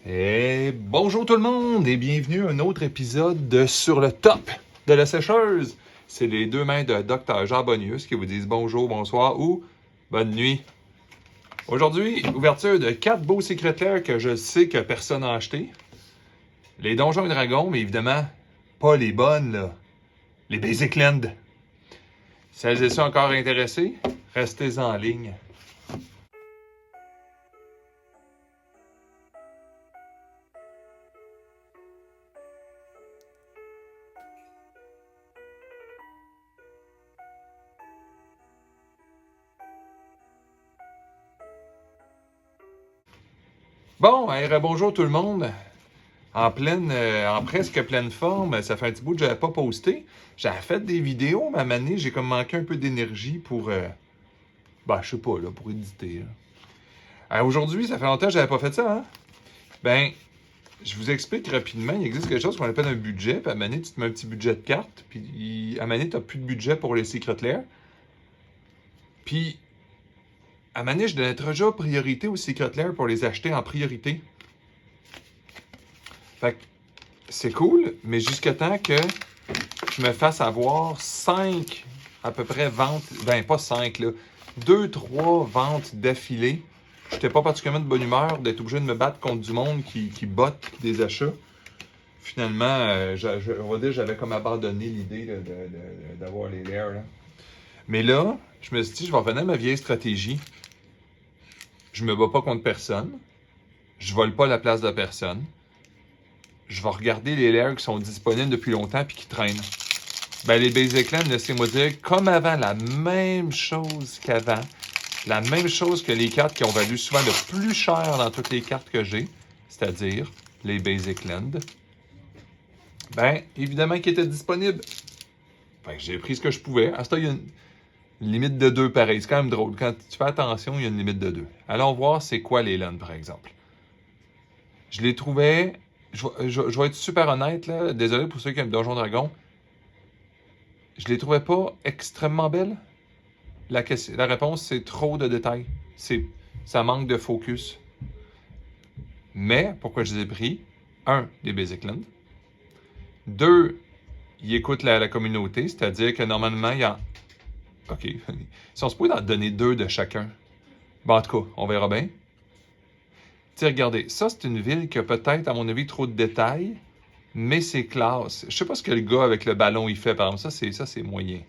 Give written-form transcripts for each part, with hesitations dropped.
Et bonjour tout le monde et bienvenue à un autre épisode de Sur le top de la sécheuse. C'est les deux mains de Dr. Jean Bonnius qui vous disent bonjour, bonsoir ou bonne nuit. Aujourd'hui, ouverture de 4 beaux Secret Lair que je sais que personne n'a acheté. Les Donjons et Dragons, mais évidemment, pas les bonnes, là. Les Basic Land. Celles et ceux encore intéressés, restez en ligne. Bon, bonjour tout le monde. En presque pleine forme, ça fait un petit bout que je n'avais pas posté. J'avais fait des vidéos, mais à un moment donné, j'ai comme manqué un peu d'énergie pour, je sais pas, là, pour éditer. Là. Alors aujourd'hui, ça fait longtemps que je n'avais pas fait ça, hein? Ben, je vous explique rapidement, il existe quelque chose qu'on appelle un budget, puis à un moment donné, tu te mets un petit budget de cartes, puis à un moment donné, tu n'as plus de budget pour les Secret Lair. Puis, à un moment donné, je donnais déjà priorité aux Secret Lair pour les acheter en priorité. Fait que c'est cool, mais jusqu'à temps que je me fasse avoir 5 à peu près ventes, ben pas 5 là, 2-3 ventes d'affilée. J'étais pas particulièrement de bonne humeur d'être obligé de me battre contre du monde qui botte des achats. Finalement, on va dire j'avais comme abandonné l'idée là, d'avoir les lairs. Là. Mais là, je me suis dit, je vais revenir à ma vieille stratégie. Je me bats pas contre personne. Je vole pas la place de personne. Je vais regarder les lairs qui sont disponibles depuis longtemps et qui traînent. Ben, les Basic Land, laissez-moi dire, comme avant, la même chose qu'avant. La même chose que les cartes qui ont valu souvent le plus cher dans toutes les cartes que j'ai, c'est-à-dire les Basic Land. Ben, évidemment qu'ils étaient disponibles. Fait que j'ai pris ce que je pouvais. À ce temps, il y a une limite de 2 pareil. C'est quand même drôle. Quand tu fais attention, il y a une limite de 2. Allons voir c'est quoi les Land, par exemple. Je les trouvais... Je vais être super honnête, là. Désolé pour ceux qui aiment Donjon Dragon. Je les trouvais pas extrêmement belles. La réponse, c'est trop de détails. Ça manque de focus. Mais, pourquoi je les ai pris? 1, les Basic Land. 2, ils écoutent la communauté, c'est-à-dire que normalement, il y a... OK. Ils sont supposés en donner 2 de chacun. Bon, en tout cas, on verra bien. Tiens, regardez, ça, c'est une ville qui a peut-être, à mon avis, trop de détails, mais c'est classe. Je sais pas ce que le gars avec le ballon, il fait, par exemple. Ça, c'est moyen.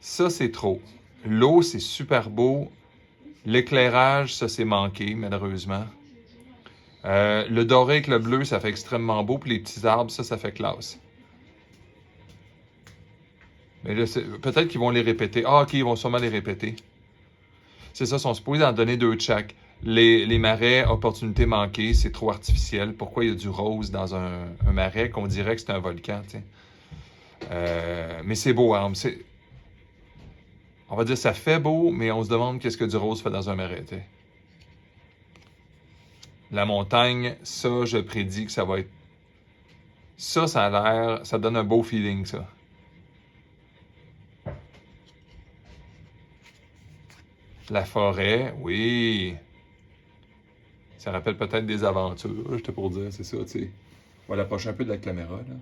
Ça, c'est trop. L'eau, c'est super beau. L'éclairage, ça, c'est manqué, malheureusement. Le doré avec le bleu, ça fait extrêmement beau. Puis les petits arbres, ça fait classe. Mais là, peut-être qu'ils vont les répéter. Ah, OK, ils vont sûrement les répéter. C'est ça, ils sont supposés en donner 2 de chaque. Les marais, opportunité manquée, c'est trop artificiel. Pourquoi il y a du rose dans un marais qu'on dirait que c'est un volcan, tu sais? Mais c'est beau, hein? On va dire ça fait beau, mais on se demande qu'est-ce que du rose fait dans un marais, tu sais? La montagne, ça, je prédis que ça va être... Ça a l'air... Ça donne un beau feeling, ça. La forêt, oui. Ça rappelle peut-être des aventures, j'étais pour dire, c'est ça, tu sais. On va l'approcher un peu de la caméra, là.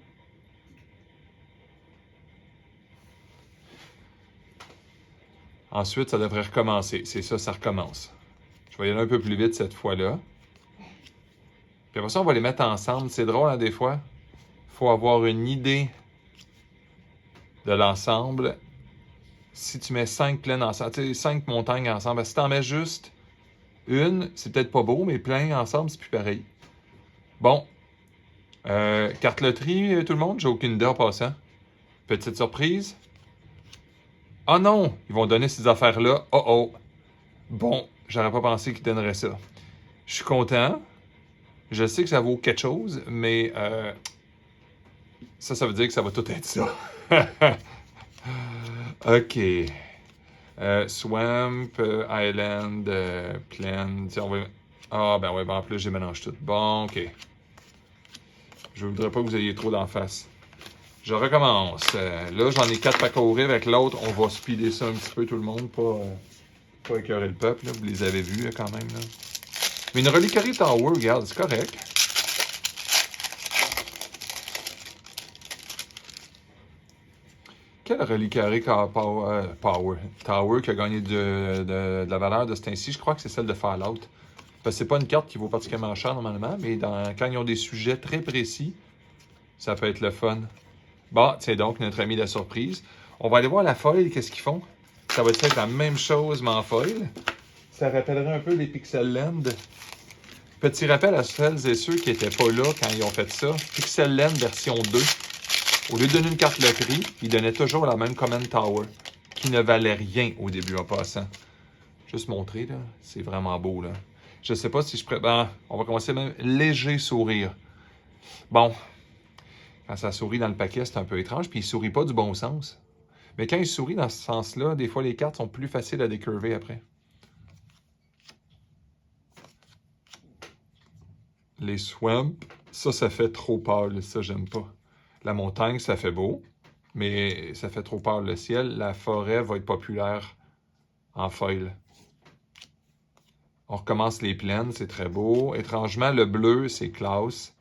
Ensuite, ça devrait recommencer. C'est ça, ça recommence. Je vais y aller un peu plus vite cette fois-là. Puis après ça, on va les mettre ensemble. C'est drôle, hein, des fois. Il faut avoir une idée de l'ensemble. Si tu mets 5 plaines ensemble, tu sais, 5 montagnes ensemble, si tu en mets juste une, c'est peut-être pas beau, mais plein ensemble, c'est plus pareil. Bon. Carte loterie, tout le monde? J'ai aucune idée en passant. Petite surprise. Ah non! Ils vont donner ces affaires-là. Oh oh! Bon, j'aurais pas pensé qu'ils donneraient ça. Je suis content. Je sais que ça vaut quelque chose, mais ça veut dire que ça va tout être ça. OK. Swamp, Island, Plain. On va... Ah, ben ouais, ben en plus, j'ai mélange tout. Bon, OK. Je voudrais pas que vous ayez trop d'en face. Je recommence. Là, j'en ai 4 à courir avec l'autre. On va speeder ça un petit peu, tout le monde. Pas écœurer le peuple. Là. Vous les avez vus, là, quand même. Là. Mais une Reliquary Tower, regarde, c'est correct. Quel Reliquary Tower qui a gagné de la valeur de ce temps-ci? Je crois que c'est celle de Fallout. Parce que c'est pas une carte qui vaut particulièrement cher normalement, mais quand ils ont des sujets très précis, ça peut être le fun. Bon, c'est donc notre ami la surprise. On va aller voir la foil, qu'est-ce qu'ils font. Ça va être la même chose, mais en foil. Ça rappellerait un peu les Pixel Land. Petit rappel à celles et ceux qui n'étaient pas là quand ils ont fait ça. Pixel Land version 2. Au lieu de donner une carte loterie, ils donnaient toujours la même Command Tower, qui ne valait rien au début en passant. Juste montrer, là. C'est vraiment beau, là. Je sais pas si je pourrais... Ben, on va commencer même léger sourire. Bon. Quand ça sourit dans le paquet, c'est un peu étrange, puis il sourit pas du bon sens. Mais quand il sourit dans ce sens-là, des fois, les cartes sont plus faciles à décurver après. Les swamps, ça fait trop pâle. Ça, j'aime pas. La montagne, ça fait beau, mais ça fait trop pâle le ciel. La forêt va être populaire en foil. On recommence les plaines, c'est très beau. Étrangement, le bleu, c'est classe.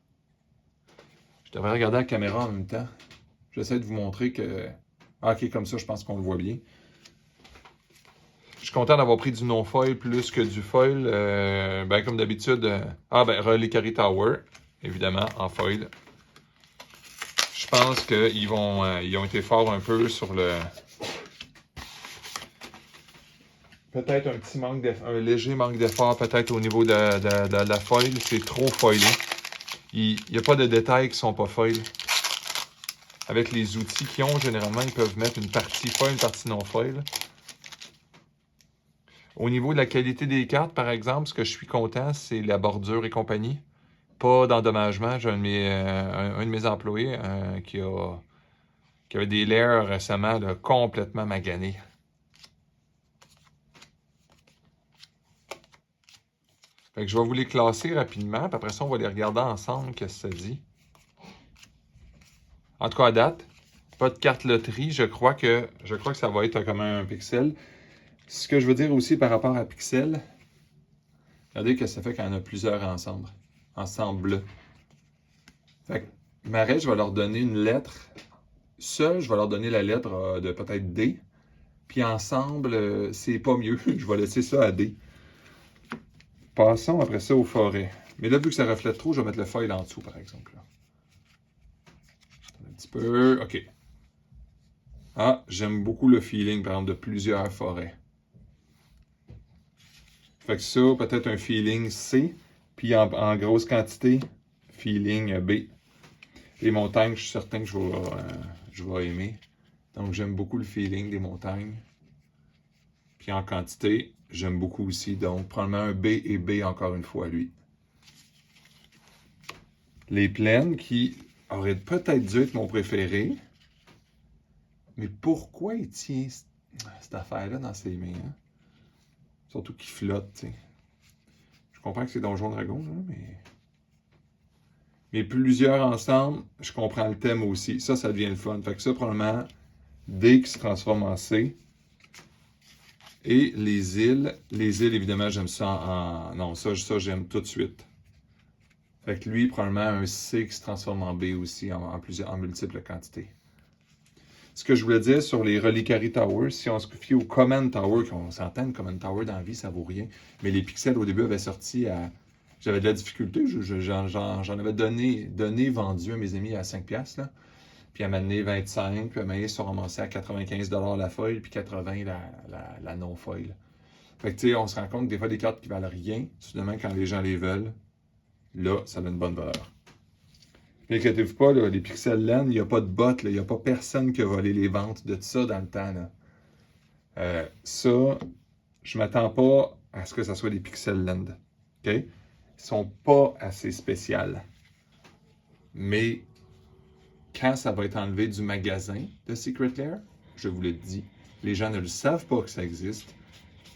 Je devrais regarder la caméra en même temps. J'essaie de vous montrer que... Ah, ok, comme ça, je pense qu'on le voit bien. Je suis content d'avoir pris du non-foil plus que du foil. Ben, comme d'habitude... Reliquary Tower, évidemment, en foil. Je pense qu'ils ont été forts un peu sur le... Peut-être un léger manque d'effort, peut-être au niveau de la foil. C'est trop foilé. Il n'y a pas de détails qui sont pas foil. Avec les outils qu'ils ont, généralement, ils peuvent mettre une partie foil, une partie non foil. Au niveau de la qualité des cartes, par exemple, ce que je suis content, c'est la bordure et compagnie. Pas d'endommagement. J'ai un de mes employés qui avait des layers récemment là, complètement maganés. Fait que je vais vous les classer rapidement, puis après ça, on va les regarder ensemble, qu'est-ce que ça dit. En tout cas, à date, pas de carte loterie. Je crois que ça va être comme un pixel. Ce que je veux dire aussi par rapport à pixel, regardez que ça fait qu'il y en a plusieurs ensemble. Fait que Marais, je vais leur donner une lettre. Seul, je vais leur donner la lettre de peut-être D. Puis ensemble, c'est pas mieux. Je vais laisser ça à D. Passons après ça aux forêts. Mais là, vu que ça reflète trop, je vais mettre le foil en dessous, par exemple. Là. Un petit peu. OK. Ah, j'aime beaucoup le feeling, par exemple, de plusieurs forêts. Fait que ça, peut-être un feeling C. Puis en grosse quantité, feeling B. Les montagnes, je suis certain que je vais aimer. Donc, j'aime beaucoup le feeling des montagnes. Puis en quantité, j'aime beaucoup aussi. Donc, probablement un B et B encore une fois, lui. Les plaines qui auraient peut-être dû être mon préféré. Mais pourquoi il tient cette affaire-là dans ses mains? Hein? Surtout qu'il flotte, tu sais. Je comprends que c'est Donjon Dragon, là, mais plusieurs ensemble, je comprends le thème aussi. Ça devient le fun. Fait que ça, probablement, D qui se transforme en C. Et les îles, évidemment, j'aime ça en... Non, ça j'aime tout de suite. Fait que lui, probablement un C qui se transforme en B aussi, en multiples quantités. Ce que je voulais dire sur les Reliquary Towers, si on se fie au Command Tower, qu'on s'entend, le Command Tower dans la vie, ça vaut rien. Mais les pixels, au début, avaient sorti à... J'avais de la difficulté, j'en avais donné, vendu à mes amis à 5$, là. Puis à m'amener 25, puis à m'amener sont ramassés à 95$ la foil, puis 80$ la non-foil. Fait que tu sais, on se rend compte que des fois, des cartes qui valent rien, soudainement, quand les gens les veulent, là, ça a une bonne valeur. Puis inquiétez-vous pas, là, les Pixel Land, il n'y a pas de bot, il n'y a pas personne qui a volé les ventes de ça dans le temps. Là. Ça, je m'attends pas à ce que ça soit des Pixel Land. OK? Ils sont pas assez spéciales. Mais quand ça va être enlevé du magasin de Secret Lair, je vous le dis, les gens ne le savent pas que ça existe.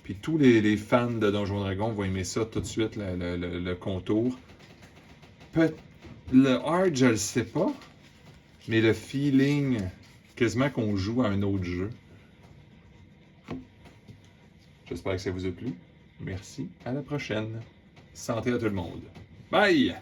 Puis tous les fans de Donjon Dragon vont aimer ça tout de suite, le contour. Le hard, je le sais pas, mais le feeling, quasiment qu'on joue à un autre jeu. J'espère que ça vous a plu. Merci, à la prochaine. Santé à tout le monde. Bye!